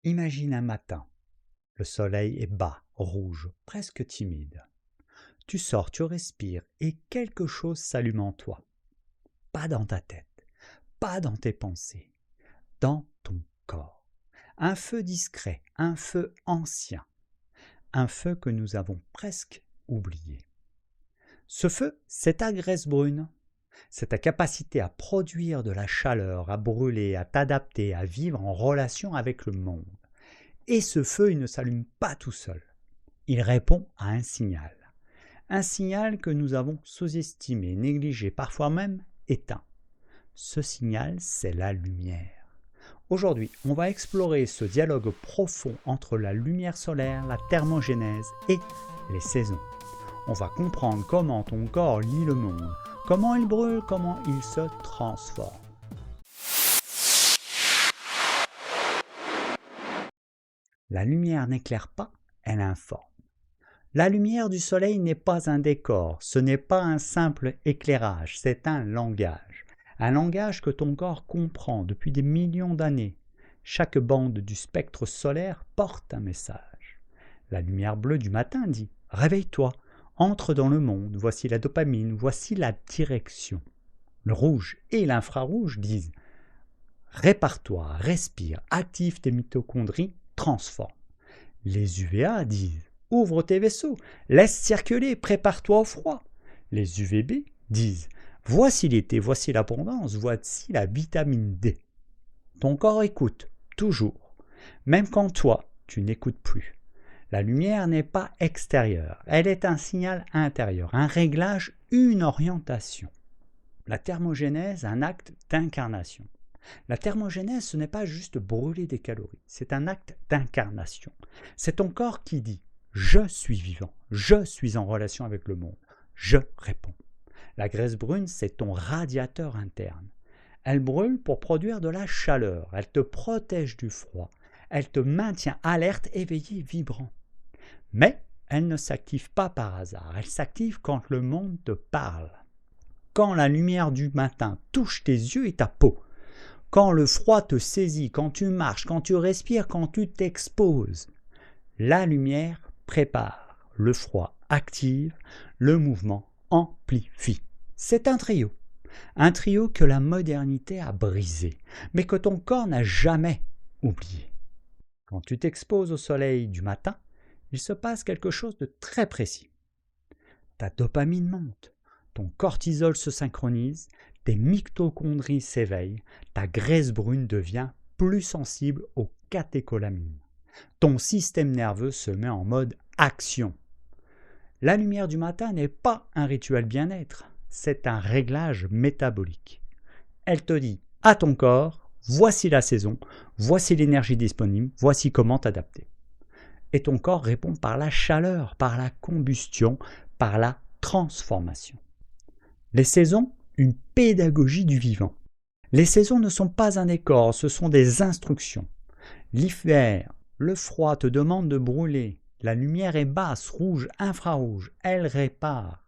Imagine un matin, le soleil est bas, rouge, presque timide. Tu sors, tu respires et quelque chose s'allume en toi. Pas dans ta tête, pas dans tes pensées, dans ton corps. Un feu discret, un feu ancien, un feu que nous avons presque oublié. Ce feu, c'est ta graisse brune, c'est ta capacité à produire de la chaleur, à brûler, à t'adapter, à vivre en relation avec le monde. Et ce feu, il ne s'allume pas tout seul. Il répond à un signal. Un signal que nous avons sous-estimé, négligé, parfois même éteint. Ce signal, c'est la lumière. Aujourd'hui, on va explorer ce dialogue profond entre la lumière solaire, la thermogénèse et les saisons. On va comprendre comment ton corps lit le monde, comment il brûle, comment il se transforme. La lumière n'éclaire pas, elle informe. La lumière du soleil n'est pas un décor, ce n'est pas un simple éclairage, c'est un langage que ton corps comprend depuis des millions d'années. Chaque bande du spectre solaire porte un message. La lumière bleue du matin dit « Réveille-toi, entre dans le monde, voici la dopamine, voici la direction ». Le rouge et l'infrarouge disent « Répare-toi, respire, active tes mitochondries, transforme ». Les UVA disent « Ouvre tes vaisseaux, laisse circuler, prépare-toi au froid ». Les UVB disent « Voici l'été, voici l'abondance, voici la vitamine D ». Ton corps écoute, toujours, même quand toi, tu n'écoutes plus. La lumière n'est pas extérieure, elle est un signal intérieur, un réglage, une orientation. La thermogénèse, un acte d'incarnation. La thermogénèse, ce n'est pas juste brûler des calories, c'est un acte d'incarnation. C'est ton corps qui dit « Je suis vivant, je suis en relation avec le monde, je réponds ». La graisse brune, c'est ton radiateur interne. Elle brûle pour produire de la chaleur, elle te protège du froid, elle te maintient alerte, éveillé, vibrant. Mais elle ne s'active pas par hasard, elle s'active quand le monde te parle. Quand la lumière du matin touche tes yeux et ta peau, quand le froid te saisit, quand tu marches, quand tu respires, quand tu t'exposes, la lumière prépare, le froid active, le mouvement amplifie. C'est un trio que la modernité a brisé, mais que ton corps n'a jamais oublié. Quand tu t'exposes au soleil du matin, il se passe quelque chose de très précis. Ta dopamine monte, ton cortisol se synchronise, tes mitochondries s'éveillent, ta graisse brune devient plus sensible aux catécholamines. Ton système nerveux se met en mode action. La lumière du matin n'est pas un rituel bien-être, c'est un réglage métabolique. Elle te dit à ton corps, voici la saison, voici l'énergie disponible, voici comment t'adapter. Et ton corps répond par la chaleur, par la combustion, par la transformation. Les saisons, une pédagogie du vivant. Les saisons ne sont pas un décor, ce sont des instructions. L'hiver, le froid te demande de brûler. La lumière est basse, rouge, infrarouge. Elle répare.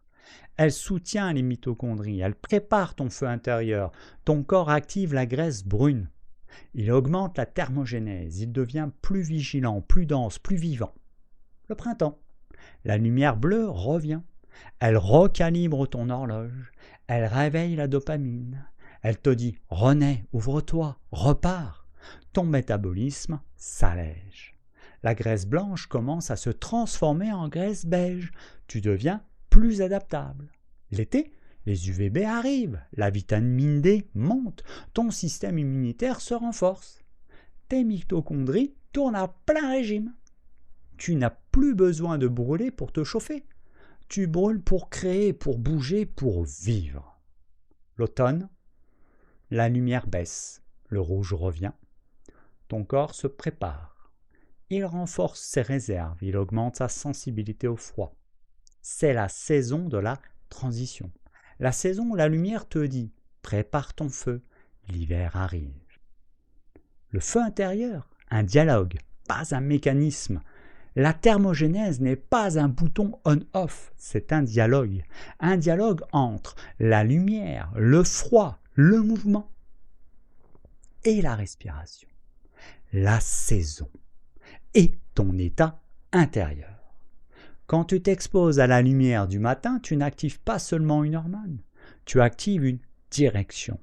Elle soutient les mitochondries. Elle prépare ton feu intérieur. Ton corps active la graisse brune. Il augmente la thermogénèse. Il devient plus vigilant, plus dense, plus vivant. Le printemps. La lumière bleue revient. Elle recalibre ton horloge. Elle réveille la dopamine. Elle te dit « Renais, ouvre-toi, repars ». Ton métabolisme s'allège. La graisse blanche commence à se transformer en graisse beige. Tu deviens plus adaptable. L'été, les UVB arrivent, la vitamine D monte, ton système immunitaire se renforce. Tes mitochondries tournent à plein régime. Tu n'as plus besoin de brûler pour te chauffer. Tu brûles pour créer, pour bouger, pour vivre. L'automne, la lumière baisse, le rouge revient. Ton corps se prépare. Il renforce ses réserves, il augmente sa sensibilité au froid. C'est la saison de la transition. La saison où la lumière te dit « Prépare ton feu, l'hiver arrive ». Le feu intérieur, un dialogue, pas un mécanisme. La thermogénèse n'est pas un bouton on-off, c'est un dialogue entre la lumière, le froid, le mouvement et la respiration. la saison et ton état intérieur. Quand tu t'exposes à la lumière du matin, tu n'actives pas seulement une hormone, tu actives une direction,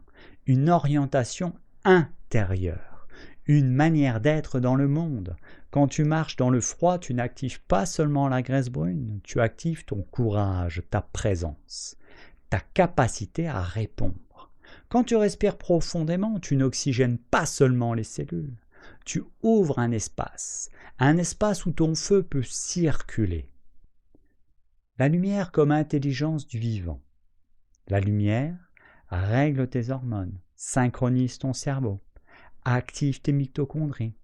une orientation intérieure, une manière d'être dans le monde. Quand tu marches dans le froid, tu n'actives pas seulement la graisse brune, tu actives ton courage, ta présence, ta capacité à répondre. Quand tu respires profondément, tu n'oxygènes pas seulement les cellules, tu ouvres un espace où ton feu peut circuler. La lumière comme intelligence du vivant. La lumière règle tes hormones, synchronise ton cerveau, active tes mitochondries,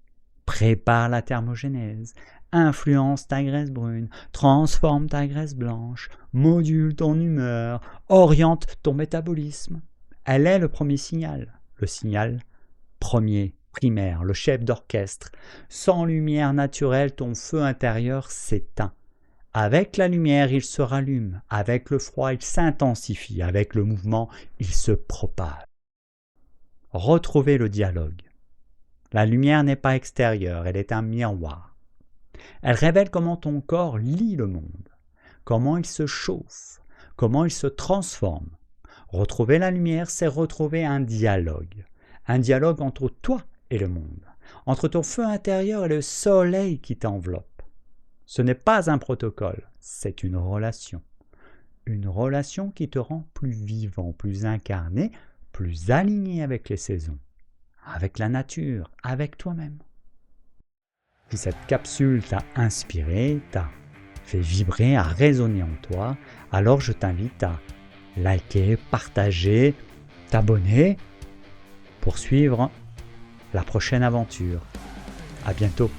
prépare la thermogénèse, influence ta graisse brune, transforme ta graisse blanche, module ton humeur, oriente ton métabolisme. Elle est le signal premier, primaire, le chef d'orchestre. Sans lumière naturelle, ton feu intérieur s'éteint. Avec la lumière, il se rallume. Avec le froid, il s'intensifie. Avec le mouvement, il se propage. Retrouvez le dialogue. La lumière n'est pas extérieure, elle est un miroir. Elle révèle comment ton corps lit le monde, comment il se chauffe, comment il se transforme. Retrouver la lumière, c'est retrouver un dialogue entre toi et le monde, entre ton feu intérieur et le soleil qui t'enveloppe. Ce n'est pas un protocole, c'est une relation qui te rend plus vivant, plus incarné, plus aligné avec les saisons, avec la nature, avec toi-même. Si cette capsule t'a inspiré, t'a fait vibrer, a résonné en toi, alors je t'invite à liker, partager, t'abonner pour suivre la prochaine aventure. À bientôt.